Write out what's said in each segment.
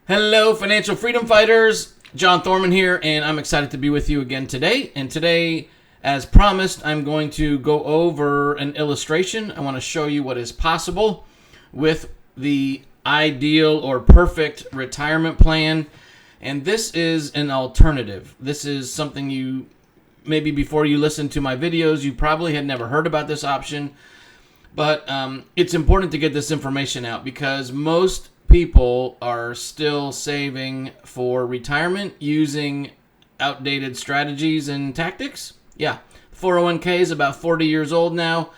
Hello, financial freedom fighters. John Thorman here, and I'm excited to be with you again today. And today, as promised, I'm going to go over an illustration. I want to show you what is possible with the ideal or perfect retirement plan. And this is an alternative. This is something you, maybe before you listen to my videos, you probably had never heard about this option. But it's important to get this information out because most people are still saving for retirement using outdated strategies and tactics. Yeah, 401k is about 40 years old now,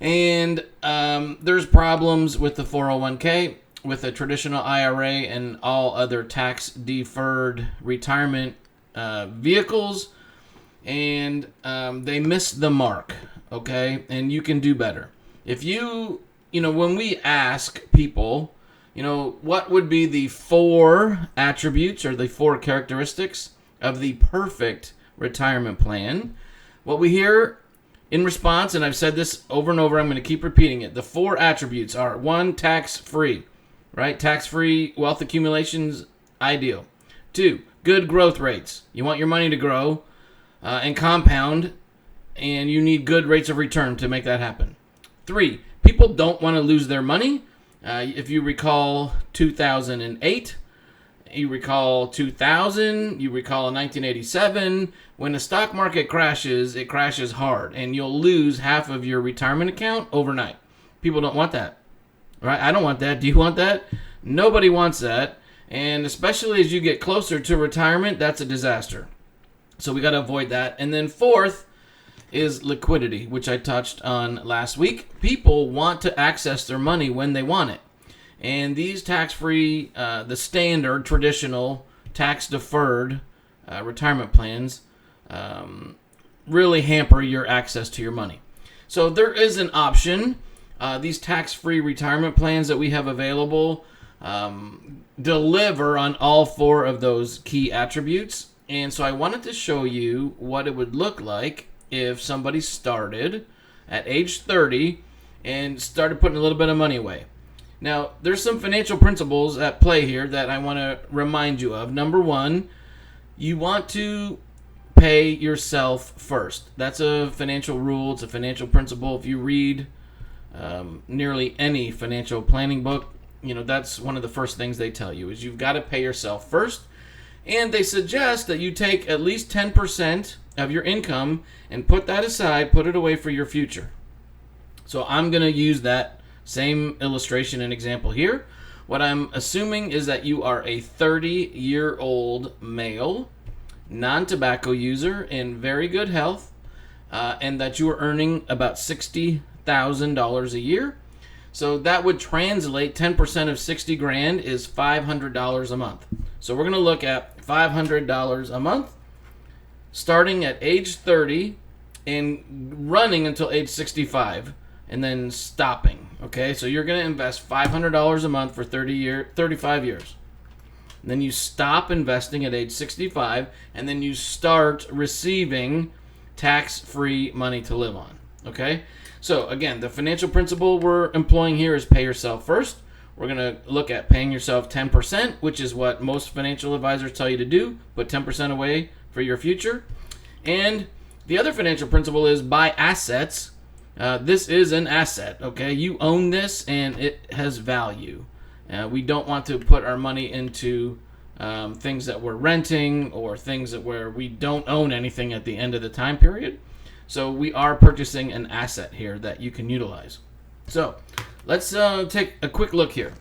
and there's problems with the 401k, with the traditional IRA and all other tax deferred retirement vehicles, and they miss the mark, okay? And you can do better. If when we ask people, what would be the 4 attributes or the 4 characteristics of the perfect retirement plan? What we hear in response, and I've said this over and over, I'm going to keep repeating it. The 4 attributes are: 1, tax-free, right? Tax-free wealth accumulation's ideal. 2, good growth rates. You want your money to grow and compound, and you need good rates of return to make that happen. 3, people don't want to lose their money. If you recall 2008, you recall 2000, you recall 1987, when the stock market crashes, it crashes hard, and you'll lose half of your retirement account overnight. People don't want that, right? I don't want that. Do you want that? Nobody wants that, and especially as you get closer to retirement, that's a disaster. So we got to avoid that. And then 4th is liquidity, which I touched on last week. People want to access their money when they want it. And these tax-free, the standard, traditional, tax-deferred retirement plans really hamper your access to your money. So there is an option. These tax-free retirement plans that we have available deliver on all 4 of those key attributes. And so I wanted to show you what it would look like if somebody started at age 30 and started putting a little bit of money away. Now, there's some financial principles at play here that I want to remind you of. Number 1, you want to pay yourself first. That's a financial rule. It's a financial principle. If you read nearly any financial planning book, that's one of the first things they tell you is you've got to pay yourself first. And they suggest that you take at least 10% of your income and put that aside, put it away for your future. So I'm going to use that same illustration and example here. What I'm assuming is that you are a 30-year-old male, non-tobacco user, in very good health, and that you are earning about $60,000 a year. So that would translate, 10% of 60 grand is $500 a month. So we're going to look at $500 a month, starting at age 30 and running until age 65, and then stopping. Okay, so you're going to invest $500 a month for 35 years. And then you stop investing at age 65, and then you start receiving tax-free money to live on. Okay, so again, the financial principle we're employing here is pay yourself first. We're going to look at paying yourself 10%, which is what most financial advisors tell you to do. Put 10% away for your future. And the other financial principle is buy assets. This is an asset, okay? You own this, and it has value. We don't want to put our money into things that we're renting or things where we don't own anything at the end of the time period. So we are purchasing an asset here that you can utilize. So let's take a quick look here,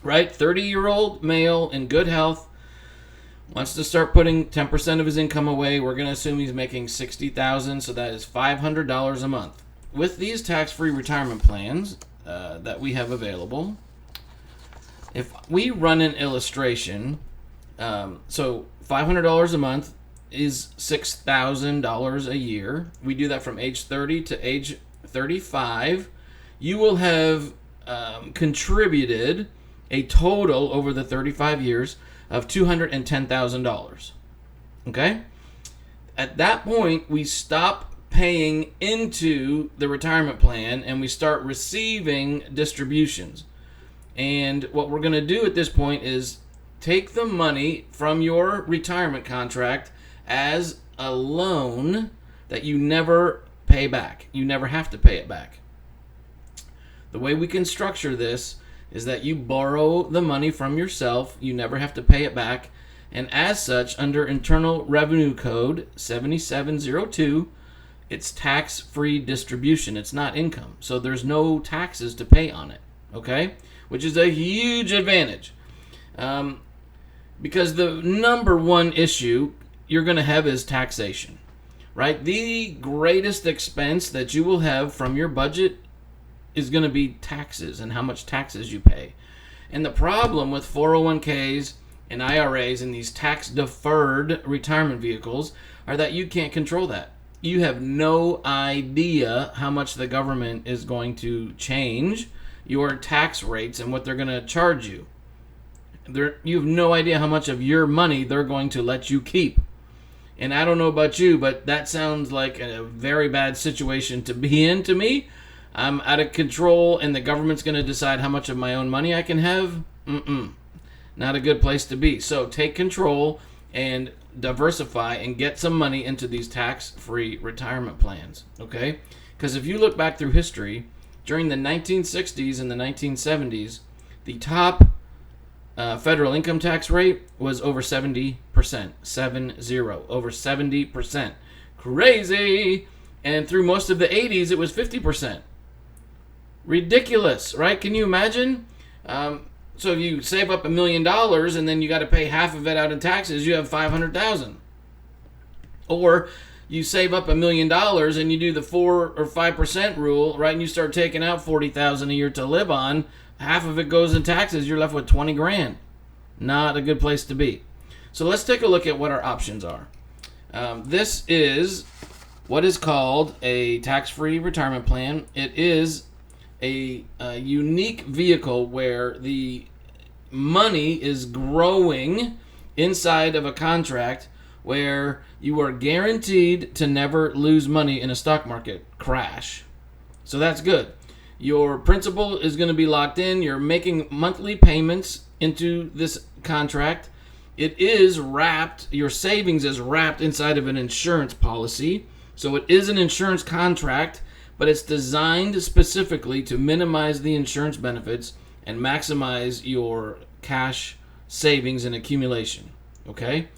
right? 30-year-old male in good health wants to start putting 10% of his income away. We're going to assume he's making $60,000, so that is $500 a month. With these tax-free retirement plans that we have available, if we run an illustration, so $500 a month is $6,000 a year. We do that from age 30 to age 35. You will have contributed a total over the 35 years of $210,000. Okay? At that point, we stop paying into the retirement plan and we start receiving distributions. And what we're going to do at this point is take the money from your retirement contract as a loan that you never pay back. You never have to pay it back. The way we can structure this is that you borrow the money from yourself. You never have to pay it back. And as such, under Internal Revenue Code 7702, it's tax-free distribution. It's not income. So there's no taxes to pay on it, okay? Which is a huge advantage. Because the number one issue you're going to have is taxation, right? The greatest expense that you will have from your budget is going to be taxes and how much taxes you pay. And the problem with 401ks and IRAs and these tax deferred retirement vehicles are that you can't control that. You have no idea how much the government is going to change your tax rates and what they're going to charge you. You have no idea how much of your money they're going to let you keep. And I don't know about you, but that sounds like a very bad situation to be in to me. I'm out of control, and the government's going to decide how much of my own money I can have. Not a good place to be. So take control and diversify and get some money into these tax-free retirement plans, okay? Because if you look back through history, during the 1960s and the 1970s, the top federal income tax rate was over 70%. 7-0. Over 70%. Crazy! And through most of the 80s, it was 50%. Ridiculous, right? Can you imagine? So if you save up $1 million and then you got to pay half of it out in taxes, you have $500,000. Or you save up $1 million and you do the 4 or 5% rule, right? And you start taking out $40,000 a year to live on. Half of it goes in taxes. You're left with $20,000. Not a good place to be. So let's take a look at what our options are. This is what is called a tax-free retirement plan. It is a unique vehicle where the money is growing inside of a contract where you are guaranteed to never lose money in a stock market crash. So that's good. Your principal is going to be locked in. You're making monthly payments into this contract. It is wrapped, your savings is wrapped inside of an insurance policy. So it is an insurance contract, but it's designed specifically to minimize the insurance benefits and maximize your cash savings and accumulation. Okay?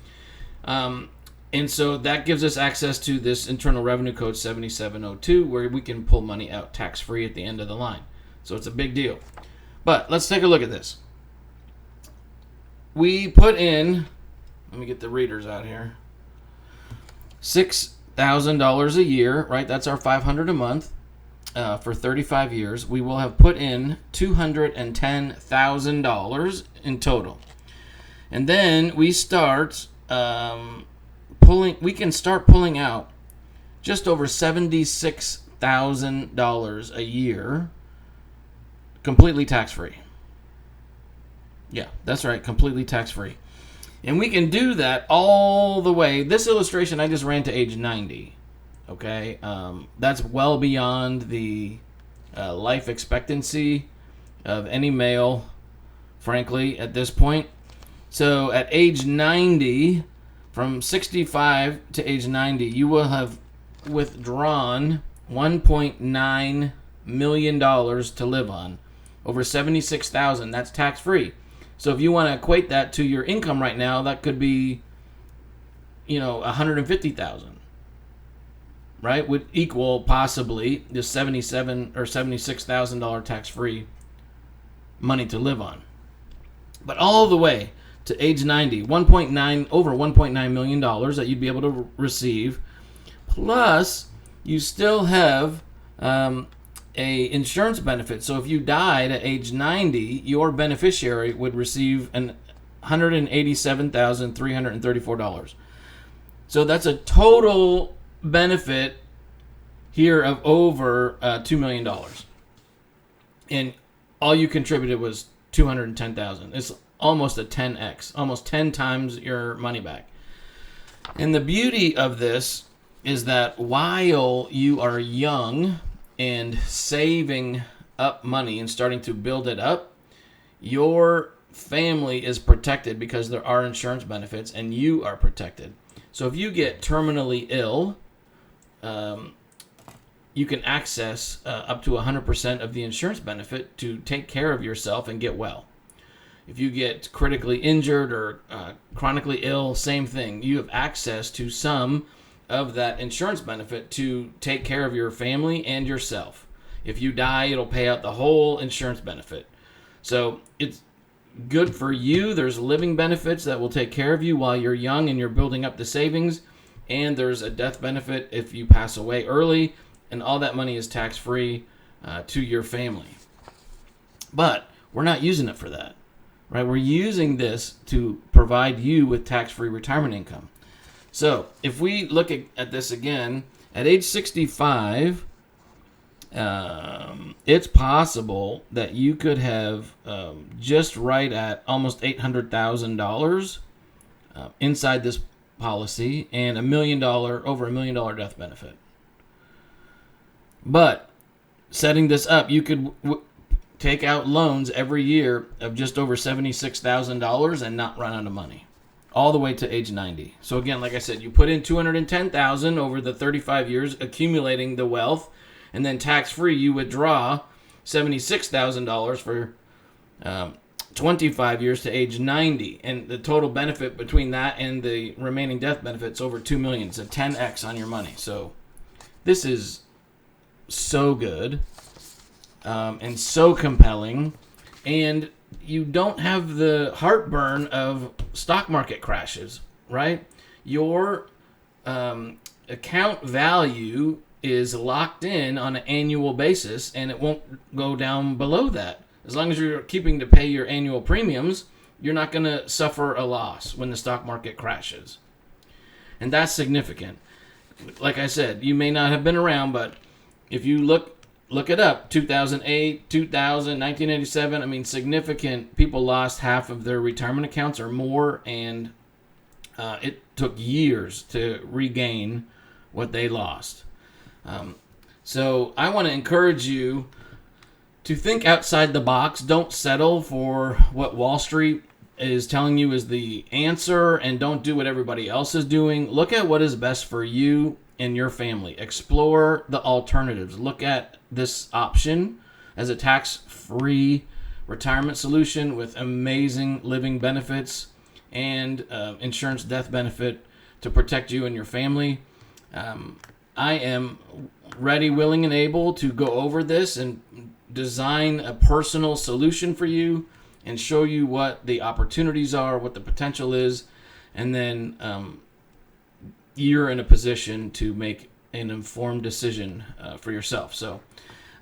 And so that gives us access to this Internal Revenue Code 7702, where we can pull money out tax-free at the end of the line. So it's a big deal. But let's take a look at this. We put in, let me get the readers out here, $6,000 a year, right? That's our $500 a month for 35 years. We will have put in $210,000 in total. And then we start we can start pulling out just over $76,000 a year completely tax-free. Yeah, that's right, completely tax-free. And we can do that all the way. This illustration I just ran to age 90. Okay, that's well beyond the life expectancy of any male, frankly, at this point. So at age 90, from 65 to age 90, you will have withdrawn $1.9 million to live on. Over $76,000, that's tax-free. So if you want to equate that to your income right now, that could be, $150,000, right? Would equal possibly just $77,000 or $76,000 tax-free money to live on. But all the way to age 90, over $1.9 million that you'd be able to receive. Plus, you still have a insurance benefit. So if you died at age 90, your beneficiary would receive $187,334. So that's a total benefit here of over $2 million. And all you contributed was $210,000. It's almost a 10x, almost 10 times your money back. And the beauty of this is that while you are young and saving up money and starting to build it up, your family is protected because there are insurance benefits and you are protected. So if you get terminally ill, you can access up to 100% of the insurance benefit to take care of yourself and get well. If you get critically injured or chronically ill, same thing. You have access to some of that insurance benefit to take care of your family and yourself. If you die, it'll pay out the whole insurance benefit. So it's good for you. There's living benefits that will take care of you while you're young and you're building up the savings. And there's a death benefit if you pass away early. And all that money is tax-free to your family. But we're not using it for that. Right? We're using this to provide you with tax-free retirement income. So if we look at this again, at age 65, it's possible that you could have just right at almost $800,000 inside this policy and over $1 million death benefit. But setting this up, you could take out loans every year of just over $76,000 and not run out of money all the way to age 90. So again, like I said, you put in $210,000 over the 35 years accumulating the wealth, and then tax-free you withdraw $76,000 for 25 years to age 90, and the total benefit between that and the remaining death benefits over $2 million. It's a 10x on your money. So this is so good and so compelling, and you don't have the heartburn of stock market crashes, right? Your account value is locked in on an annual basis, and it won't go down below that. As long as you're keeping to pay your annual premiums, you're not going to suffer a loss when the stock market crashes. And that's significant. Like I said, you may not have been around, but if you look it up, 2008, 2000, 1987, I mean, significant people lost half of their retirement accounts or more, and it took years to regain what they lost. So I want to encourage you to think outside the box. Don't settle for what Wall Street is telling you is the answer, and don't do what everybody else is doing. Look at what is best for you and your family. Explore the alternatives. Look at this option as a tax-free retirement solution with amazing living benefits and insurance death benefit to protect you and your family. I am ready, willing, and able to go over this and design a personal solution for you and show you what the opportunities are, what the potential is, and then you're in a position to make an informed decision for yourself. So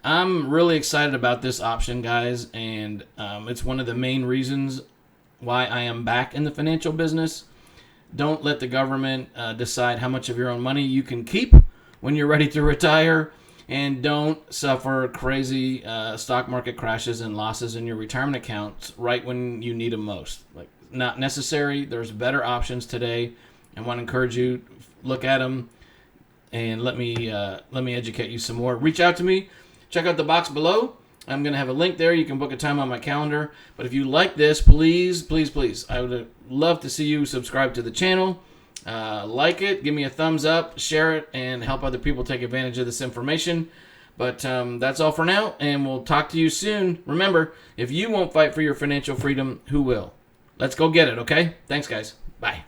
I'm really excited about this option, guys, and it's one of the main reasons why I am back in the financial business. Don't let the government decide how much of your own money you can keep when you're ready to retire, and don't suffer crazy stock market crashes and losses in your retirement accounts right when you need them most. Like, not necessary. There's better options today. I want to encourage you, look at them, and let me educate you some more. Reach out to me. Check out the box below. I'm going to have a link there. You can book a time on my calendar. But if you like this, please, please, please, I would love to see you subscribe to the channel. Like it, give me a thumbs up, share it, and help other people take advantage of this information. But that's all for now, and we'll talk to you soon. Remember, if you won't fight for your financial freedom, who will? Let's go get it, okay? Thanks, guys. Bye.